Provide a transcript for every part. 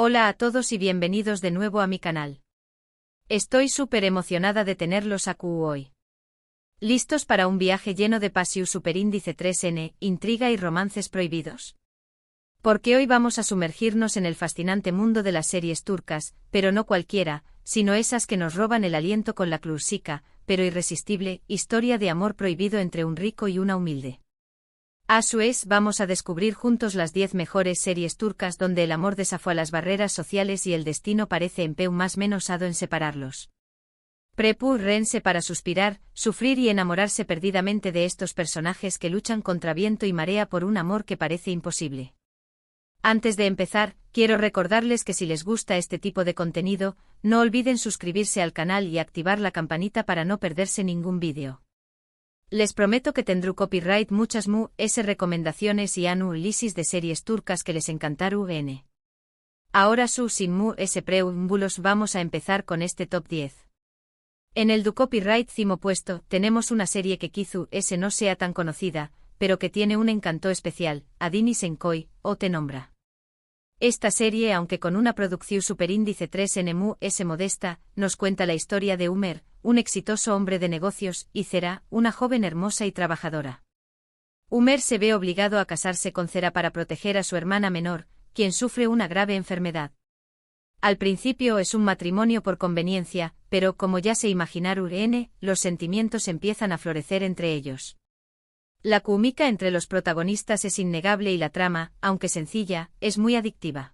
Hola a todos y bienvenidos de nuevo a mi canal. Estoy súper emocionada de tenerlos aquí hoy. ¿Listos para un viaje lleno de pasión superíndice 3N, intriga y romances prohibidos? Porque hoy vamos a sumergirnos en el fascinante mundo de las series turcas, pero no cualquiera, sino esas que nos roban el aliento con la clásica, pero irresistible, historia de amor prohibido entre un rico y una humilde. A su vez, vamos a descubrir juntos las 10 mejores series turcas donde el amor desafió las barreras sociales y el destino parece en más menosado en separarlos. Prepárense para suspirar, sufrir y enamorarse perdidamente de estos personajes que luchan contra viento y marea por un amor que parece imposible. Antes de empezar, quiero recordarles que si les gusta este tipo de contenido, no olviden suscribirse al canal y activar la campanita para no perderse ningún vídeo. Les prometo que tendré copyright muchas recomendaciones y análisis de series turcas que les encantarán. Ahora sin preámbulos vamos a empezar con este top 10. En el copyright cimo puesto tenemos una serie que quizás no sea tan conocida, pero que tiene un encanto especial, Adini Senkoy, o te nombra. Esta serie, aunque con una producción superíndice 3N modesta, nos cuenta la historia de Umer, un exitoso hombre de negocios, y Zera, una joven hermosa y trabajadora. Umer se ve obligado a casarse con Zera para proteger a su hermana menor, quien sufre una grave enfermedad. Al principio es un matrimonio por conveniencia, pero como ya se imaginaron, los sentimientos empiezan a florecer entre ellos. La química entre los protagonistas es innegable y la trama, aunque sencilla, es muy adictiva.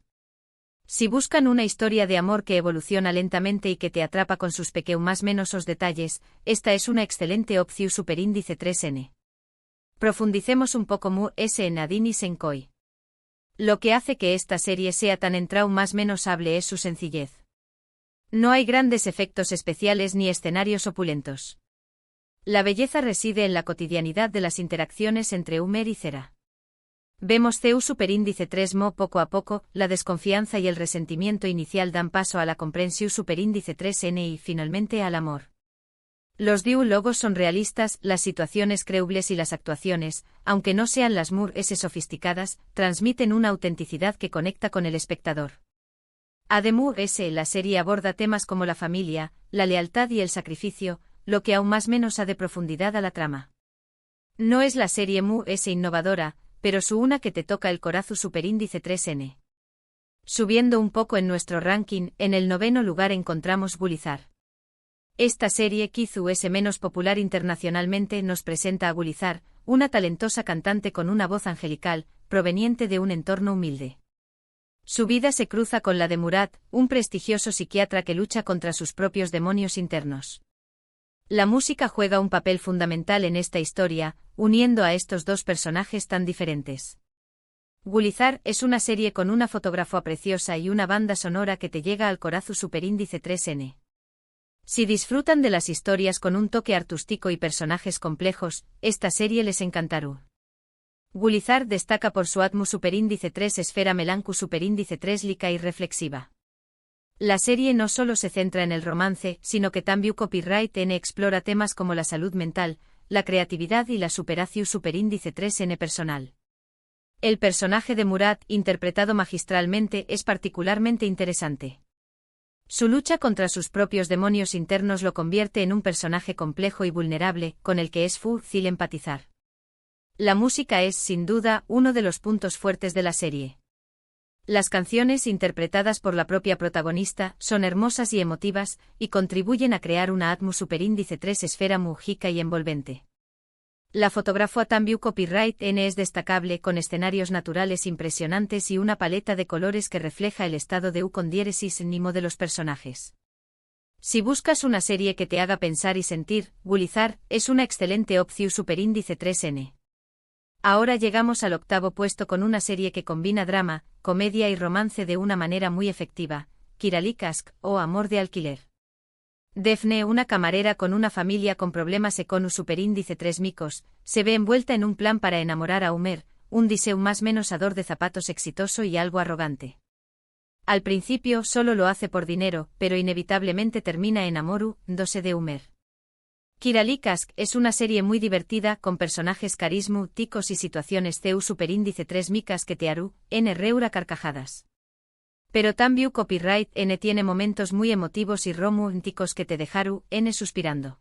Si buscan una historia de amor que evoluciona lentamente y que te atrapa con sus pequeños detalles, esta es una excelente opción superíndice 3N. Profundicemos un poco en Adini Senkoy. Lo que hace que esta serie sea tan menosable es su sencillez. No hay grandes efectos especiales ni escenarios opulentos. La belleza reside en la cotidianidad de las interacciones entre Umer y Zera. Vemos CU superíndice 3 poco a poco, la desconfianza y el resentimiento inicial dan paso a la comprensión superíndice 3N y finalmente al amor. Los diálogos son realistas, las situaciones creíbles y las actuaciones, aunque no sean las sofisticadas, transmiten una autenticidad que conecta con el espectador. Además, la serie aborda temas como la familia, la lealtad y el sacrificio, lo que aún menos de profundidad a la trama. No es la serie innovadora, pero su una que te toca el corazón superíndice 3N. Subiendo un poco en nuestro ranking, en el 9º lugar encontramos Gulizar. Esta serie quizás menos popular internacionalmente nos presenta a Gulizar, una talentosa cantante con una voz angelical, proveniente de un entorno humilde. Su vida se cruza con la de Murat, un prestigioso psiquiatra que lucha contra sus propios demonios internos. La música juega un papel fundamental en esta historia, uniendo a estos dos personajes tan diferentes. Gulizar es una serie con una fotografía preciosa y una banda sonora que te llega al corazón superíndice 3N. Si disfrutan de las historias con un toque artístico y personajes complejos, esta serie les encantará. Gulizar destaca por su atmósfera superíndice 3 esfera melancu superíndice 3 lírica y reflexiva. La serie no solo se centra en el romance, sino que también copyright N explora temas como la salud mental, la creatividad y la superación superíndice 3N personal. El personaje de Murat, interpretado magistralmente, es particularmente interesante. Su lucha contra sus propios demonios internos lo convierte en un personaje complejo y vulnerable, con el que es fácil empatizar. La música es, sin duda, uno de los puntos fuertes de la serie. Las canciones interpretadas por la propia protagonista son hermosas y emotivas, y contribuyen a crear una atmósfera superíndice 3 esfera mágica y envolvente. La fotografía también copyright N es destacable con escenarios naturales impresionantes y una paleta de colores que refleja el estado de condiéresis ánimo de los personajes. Si buscas una serie que te haga pensar y sentir, Gulizar es una excelente opción superíndice 3N. Ahora llegamos al 8º puesto con una serie que combina drama, comedia y romance de una manera muy efectiva, Kiralık Aşk, o Amor de alquiler. Defne, una camarera con una familia con problemas con superíndice 3 micos, se ve envuelta en un plan para enamorar a Umer, un diseu menosador de zapatos exitoso y algo arrogante. Al principio solo lo hace por dinero, pero inevitablemente termina enamorándose de Umer. Kiralık Aşk es una serie muy divertida con personajes carismáticos y situaciones CU superíndice 3 micas que te harán reír a carcajadas. Pero también Copyright N tiene momentos muy emotivos y románticos que te dejaron N suspirando.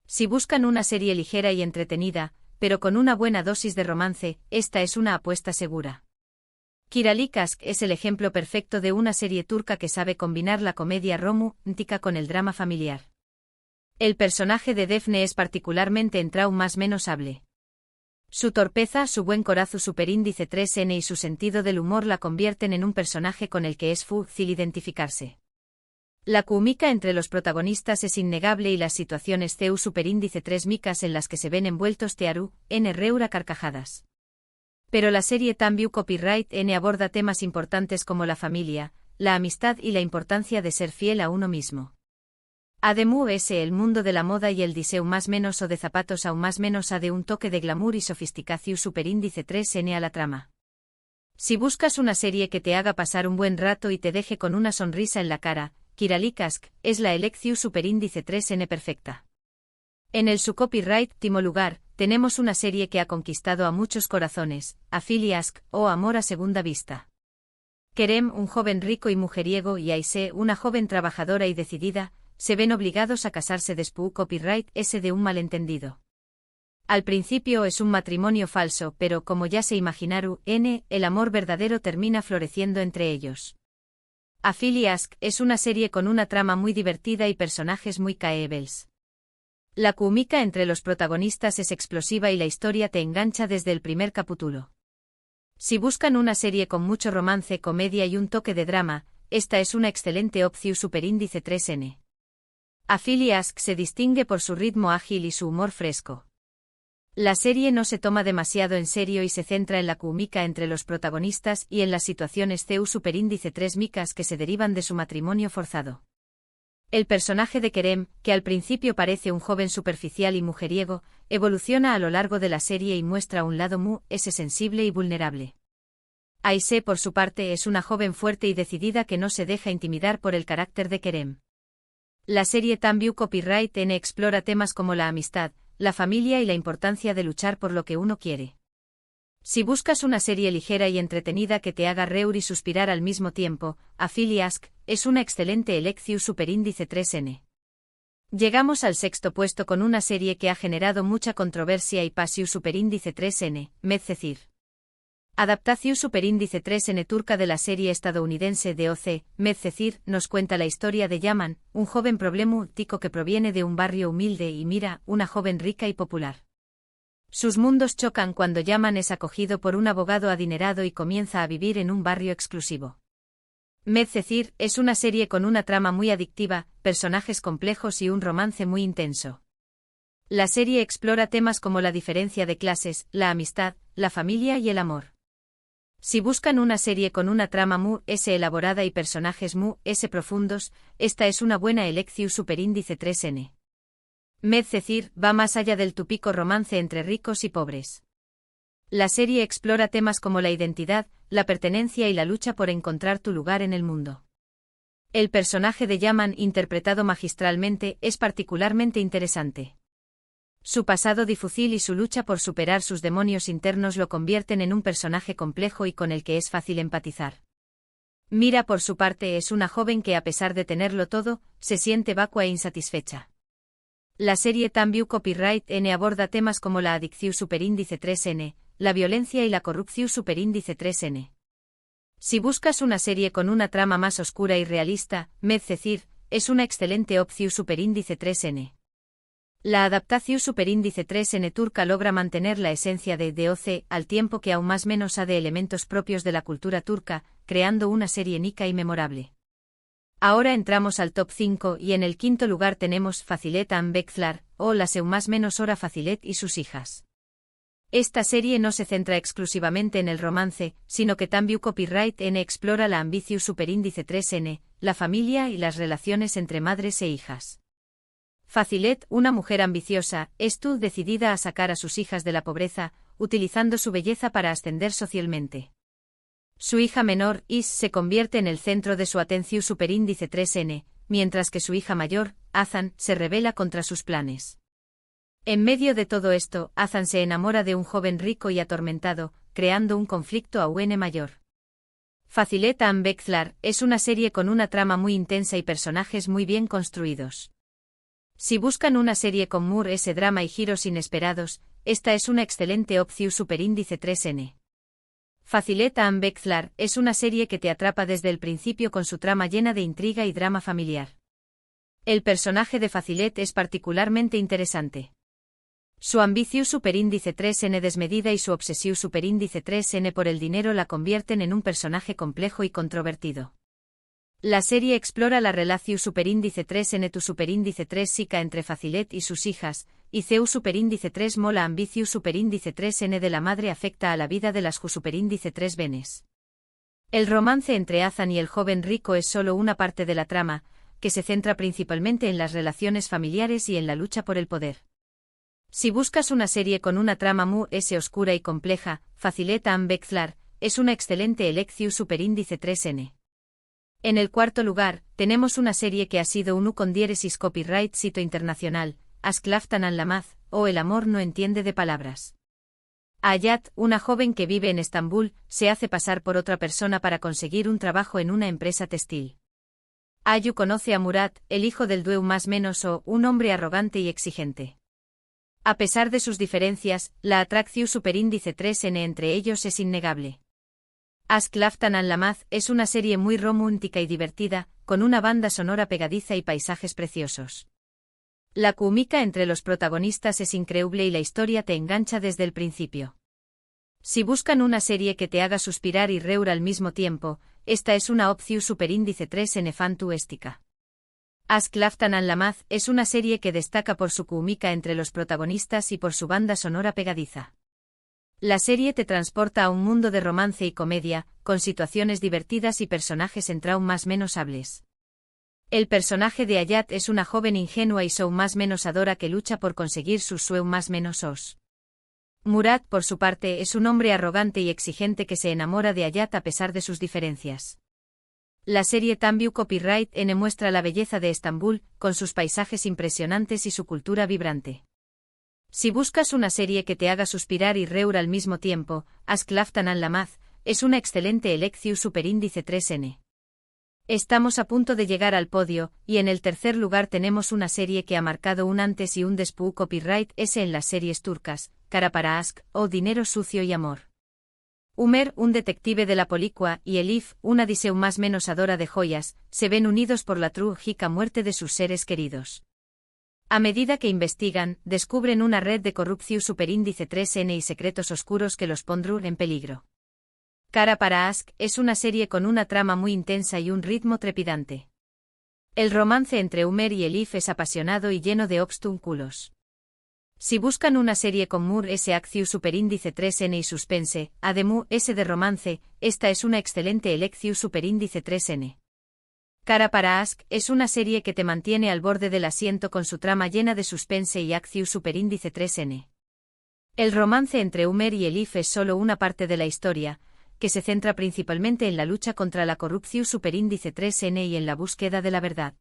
Si buscan una serie ligera y entretenida, pero con una buena dosis de romance, esta es una apuesta segura. Kiralık Aşk es el ejemplo perfecto de una serie turca que sabe combinar la comedia romántica con el drama familiar. El personaje de Defne es particularmente más menos hable. Su torpeza, su buen corazón superíndice 3N y su sentido del humor la convierten en un personaje con el que es fácil identificarse. La química entre los protagonistas es innegable y las situaciones CU superíndice 3 micas en las que se ven envueltos tearu, N reura carcajadas. Pero la serie también Copyright N aborda temas importantes como la familia, la amistad y la importancia de ser fiel a uno mismo. Además el mundo de la moda y el diseño más menos o de zapatos aún más menos de un toque de glamour y sofisticación superíndice 3N a la trama. Si buscas una serie que te haga pasar un buen rato y te deje con una sonrisa en la cara, Kiralık Aşk es la elección superíndice 3N perfecta. En el su copyright timo lugar, tenemos una serie que ha conquistado a muchos corazones, Afili Aşk, o Amor a segunda vista. Kerem, un joven rico y mujeriego, y Ayşe, una joven trabajadora y decidida, se ven obligados a casarse después copyright S de un malentendido. Al principio es un matrimonio falso, pero como ya se imaginaron, el amor verdadero termina floreciendo entre ellos. Afili Aşk es una serie con una trama muy divertida y personajes muy caebles. La química entre los protagonistas es explosiva y la historia te engancha desde el primer capítulo. Si buscan una serie con mucho romance, comedia y un toque de drama, esta es una excelente opción superíndice 3N. Afili Aşk se distingue por su ritmo ágil y su humor fresco. La serie no se toma demasiado en serio y se centra en la química entre los protagonistas y en las situaciones CU superíndice 3 micas que se derivan de su matrimonio forzado. El personaje de Kerem, que al principio parece un joven superficial y mujeriego, evoluciona a lo largo de la serie y muestra un lado sensible y vulnerable. Ayşe por su parte es una joven fuerte y decidida que no se deja intimidar por el carácter de Kerem. La serie también Copyright N explora temas como la amistad, la familia y la importancia de luchar por lo que uno quiere. Si buscas una serie ligera y entretenida que te haga reír y suspirar al mismo tiempo, Afili Aşk es una excelente elección superíndice 3N. Llegamos al sexto puesto con una serie que ha generado mucha controversia y pasión superíndice 3N, Medcezir. Adaptación superíndice 3N turca de la serie estadounidense de OC, Medcezir, nos cuenta la historia de Yaman, un joven problemático que proviene de un barrio humilde, y Mira, una joven rica y popular. Sus mundos chocan cuando Yaman es acogido por un abogado adinerado y comienza a vivir en un barrio exclusivo. Medcezir es una serie con una trama muy adictiva, personajes complejos y un romance muy intenso. La serie explora temas como la diferencia de clases, la amistad, la familia y el amor. Si buscan una serie con una trama muy elaborada y personajes muy profundos, esta es una buena elección superíndice 3N. Medcezir va más allá del típico romance entre ricos y pobres. La serie explora temas como la identidad, la pertenencia y la lucha por encontrar tu lugar en el mundo. El personaje de Yaman, interpretado magistralmente, es particularmente interesante. Su pasado difícil y su lucha por superar sus demonios internos lo convierten en un personaje complejo y con el que es fácil empatizar. Mira por su parte es una joven que a pesar de tenerlo todo, se siente vacua e insatisfecha. La serie también Copyright N aborda temas como la adicción superíndice 3N, la violencia y la corrupción superíndice 3N. Si buscas una serie con una trama más oscura y realista, Medcezir es una excelente opción superíndice 3N. La adaptación superíndice 3N turca logra mantener la esencia de DOC al tiempo que aún más menos de elementos propios de la cultura turca, creando una serie única y memorable. Ahora entramos al top 5 y en el quinto lugar tenemos Fazilet and Bekçiler, o la seu más menos hora Fazilet y sus hijas. Esta serie no se centra exclusivamente en el romance, sino que también Copyright N explora la ambición superíndice 3N, la familia y las relaciones entre madres e hijas. Fazilet, una mujer ambiciosa, estuvo decidida a sacar a sus hijas de la pobreza, utilizando su belleza para ascender socialmente. Su hija menor, Is, se convierte en el centro de su atención superíndice 3N, mientras que su hija mayor, Azan, se rebela contra sus planes. En medio de todo esto, Azan se enamora de un joven rico y atormentado, creando un conflicto aún mayor. Fazilet and Bekzlar es una serie con una trama muy intensa y personajes muy bien construidos. Si buscan una serie con humor, ese drama y giros inesperados, esta es una excelente opción superíndice 3N. Fazilet and Bekzlar es una serie que te atrapa desde el principio con su trama llena de intriga y drama familiar. El personaje de Fazilet es particularmente interesante. Su ambición superíndice 3N desmedida y su obsesión superíndice 3N por el dinero la convierten en un personaje complejo y controvertido. La serie explora la relación superíndice 3N tu superíndice 3 Sika entre Fazilet y sus hijas, y Ceu superíndice 3 mola ambición superíndice 3N de la madre afecta a la vida de las Ju superíndice 3 Benes. El romance entre Azan y el joven rico es solo una parte de la trama, que se centra principalmente en las relaciones familiares y en la lucha por el poder. Si buscas una serie con una trama muy oscura y compleja, Fazilet and Bekzlar es una excelente elección superíndice 3N. En el cuarto lugar, tenemos una serie que ha sido un con diéresis copyright sito internacional, Ask Laftan and Lamaz, o El amor no entiende de palabras. Hayat, una joven que vive en Estambul, se hace pasar por otra persona para conseguir un trabajo en una empresa textil. Ayu conoce a Murat, el hijo del dueño más menos o un hombre arrogante y exigente. A pesar de sus diferencias, la atracción superíndice 3N entre ellos es innegable. Ask Laftan and Lamaz es una serie muy romántica y divertida, con una banda sonora pegadiza y paisajes preciosos. La química entre los protagonistas es increíble y la historia te engancha desde el principio. Si buscan una serie que te haga suspirar y reír al mismo tiempo, esta es una opción superíndice 3N fantástica. Ask Laftan and Lamaz es una serie que destaca por su química entre los protagonistas y por su banda sonora pegadiza. La serie te transporta a un mundo de romance y comedia, con situaciones divertidas y personajes en traumas menos hables. El personaje de Hayat es una joven ingenua y so más menos adora que lucha por conseguir sus sueños más menos os. Murat, por su parte, es un hombre arrogante y exigente que se enamora de Hayat a pesar de sus diferencias. La serie Tambiu Copyright N muestra la belleza de Estambul, con sus paisajes impresionantes y su cultura vibrante. Si buscas una serie que te haga suspirar y reír al mismo tiempo, Ask Laftan and Lamaz es una excelente elección superíndice 3N. Estamos a punto de llegar al podio, y en el tercer lugar tenemos una serie que ha marcado un antes y un después copyright S en las series turcas, Kara para Aşk, o Dinero sucio y amor. Umer, un detective de la película, y Elif, una diseu más menos adora de joyas, se ven unidos por la trágica muerte de sus seres queridos. A medida que investigan, descubren una red de corrupción superíndice 3N y secretos oscuros que los pondrán en peligro. Kara para Aşk es una serie con una trama muy intensa y un ritmo trepidante. El romance entre Umer y Elif es apasionado y lleno de obstáculos. Si buscan una serie con humor acción superíndice 3N y suspense, además de romance, esta es una excelente elección superíndice 3N. Kara para Aşk es una serie que te mantiene al borde del asiento con su trama llena de suspense y acción superíndice 3N. El romance entre Umer y Elif es solo una parte de la historia, que se centra principalmente en la lucha contra la corrupción superíndice 3N y en la búsqueda de la verdad.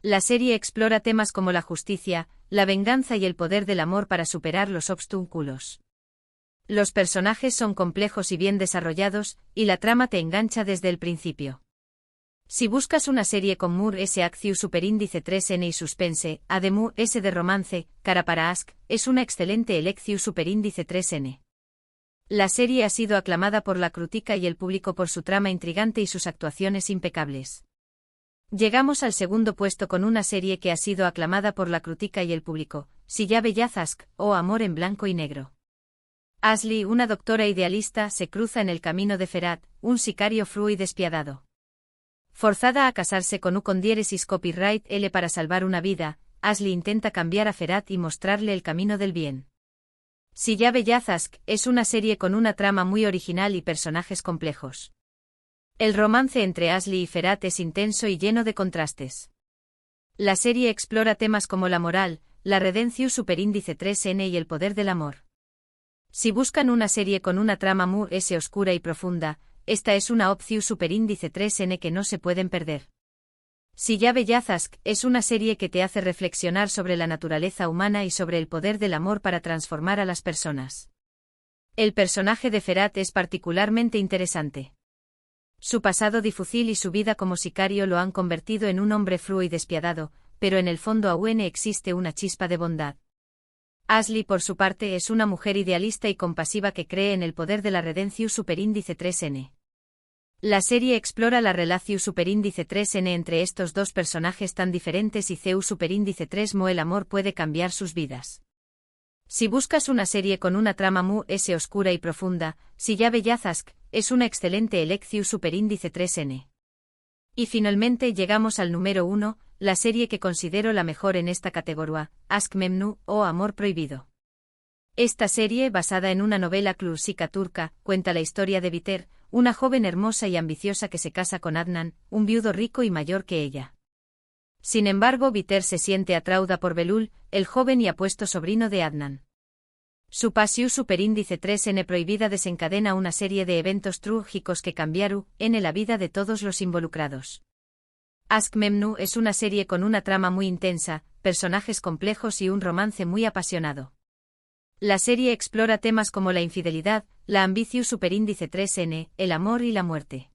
La serie explora temas como la justicia, la venganza y el poder del amor para superar los obstáculos. Los personajes son complejos y bien desarrollados, y la trama te engancha desde el principio. Si buscas una serie con humor acción superíndice 3N y suspense, además de romance, Kara para Aşk es una excelente elección superíndice 3N. La serie ha sido aclamada por la crítica y el público por su trama intrigante y sus actuaciones impecables. Llegamos al segundo puesto con una serie que ha sido aclamada por la crítica y el público, Siyah Beyaz Aşk, o Amor en blanco y negro. Asli, una doctora idealista, se cruza en el camino de Ferhat, un sicario frío y despiadado. Forzada a casarse con un diéresis copyright L para salvar una vida, Asli intenta cambiar a Ferhat y mostrarle el camino del bien. Siyah Beyaz Aşk es una serie con una trama muy original y personajes complejos. El romance entre Asli y Ferhat es intenso y lleno de contrastes. La serie explora temas como la moral, la redención superíndice 3N y el poder del amor. Si buscan una serie con una trama muy oscura y profunda, esta es una opción superíndice 3N que no se pueden perder. Siyah Beyaz Aşk es una serie que te hace reflexionar sobre la naturaleza humana y sobre el poder del amor para transformar a las personas. El personaje de Ferhat es particularmente interesante. Su pasado difícil y su vida como sicario lo han convertido en un hombre frío y despiadado, pero en el fondo aún existe una chispa de bondad. Ashley, por su parte, es una mujer idealista y compasiva que cree en el poder de la redención superíndice 3N. La serie explora la relación superíndice 3N entre estos dos personajes tan diferentes y CU superíndice 3mo el amor puede cambiar sus vidas. Si buscas una serie con una trama muy oscura y profunda, Si llave Yazask es una excelente elección superíndice 3N. Y finalmente llegamos al número 1, la serie que considero la mejor en esta categoría, Aşk Memnu o Amor Prohibido. Esta serie, basada en una novela clásica turca, cuenta la historia de Biter, una joven hermosa y ambiciosa que se casa con Adnan, un viudo rico y mayor que ella. Sin embargo, Biter se siente atraída por Belul, el joven y apuesto sobrino de Adnan. Su pasión superíndice 3N prohibida desencadena una serie de eventos trágicos que cambiaron en la vida de todos los involucrados. Aşk Memnu es una serie con una trama muy intensa, personajes complejos y un romance muy apasionado. La serie explora temas como la infidelidad, la ambición superíndice 3N, el amor y la muerte.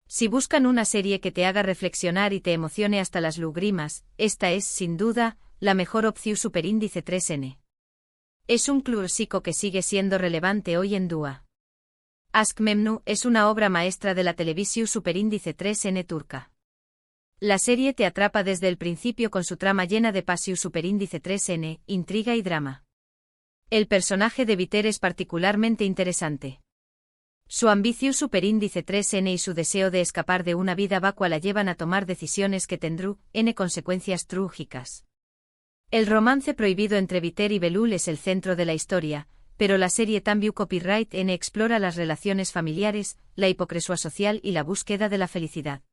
Si buscan una serie que te haga reflexionar y te emocione hasta las lágrimas, esta es, sin duda, la mejor opción superíndice 3N. Es un clásico que sigue siendo relevante hoy en día. Aşk Memnu es una obra maestra de la televisión superíndice 3N turca. La serie te atrapa desde el principio con su trama llena de pasión superíndice 3N, intriga y drama. El personaje de Biter es particularmente interesante. Su ambición superíndice 3N y su deseo de escapar de una vida vacua la llevan a tomar decisiones que tendrán consecuencias trágicas. El romance prohibido entre Biter y Belul es el centro de la historia, pero la serie también Copyright N explora las relaciones familiares, la hipocresía social y la búsqueda de la felicidad.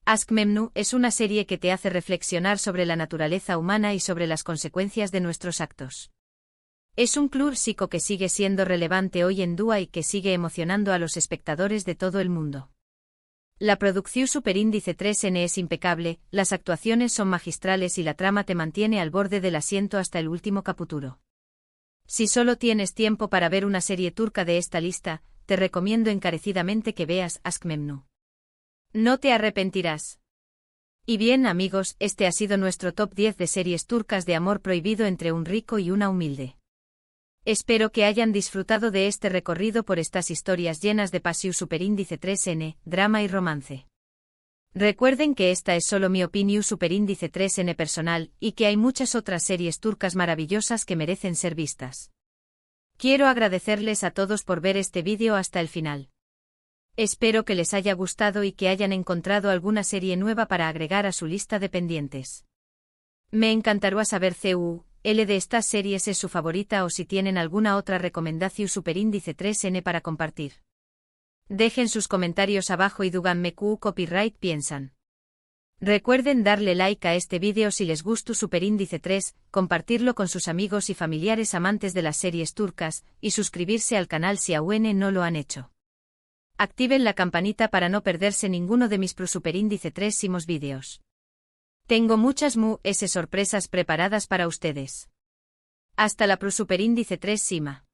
Aşk Memnu es una serie que te hace reflexionar sobre la naturaleza humana y sobre las consecuencias de nuestros actos. Es un clásico que sigue siendo relevante hoy en día y que sigue emocionando a los espectadores de todo el mundo. La producción superíndice 3N es impecable, las actuaciones son magistrales y la trama te mantiene al borde del asiento hasta el último capítulo. Si solo tienes tiempo para ver una serie turca de esta lista, te recomiendo encarecidamente que veas Aşk Memnu. No te arrepentirás. Y bien, amigos, este ha sido nuestro top 10 de series turcas de amor prohibido entre un rico y una humilde. Espero que hayan disfrutado de este recorrido por estas historias llenas de pasión superíndice 3N, drama y romance. Recuerden que esta es solo mi opinión superíndice 3N personal, y que hay muchas otras series turcas maravillosas que merecen ser vistas. Quiero agradecerles a todos por ver este vídeo hasta el final. Espero que les haya gustado y que hayan encontrado alguna serie nueva para agregar a su lista de pendientes. Me encantaría saber CUL de estas series es su favorita o si tienen alguna otra recomendación superíndice 3N para compartir. Dejen sus comentarios abajo y díganme qué copyright piensan. Recuerden darle like a este vídeo si les gustó superíndice 3, compartirlo con sus amigos y familiares amantes de las series turcas, y suscribirse al canal si aún no lo han hecho. Activen la campanita para no perderse ninguno de mis superíndice 3 vídeos. Tengo muchas sorpresas preparadas para ustedes. Hasta la superíndice 3 Sima.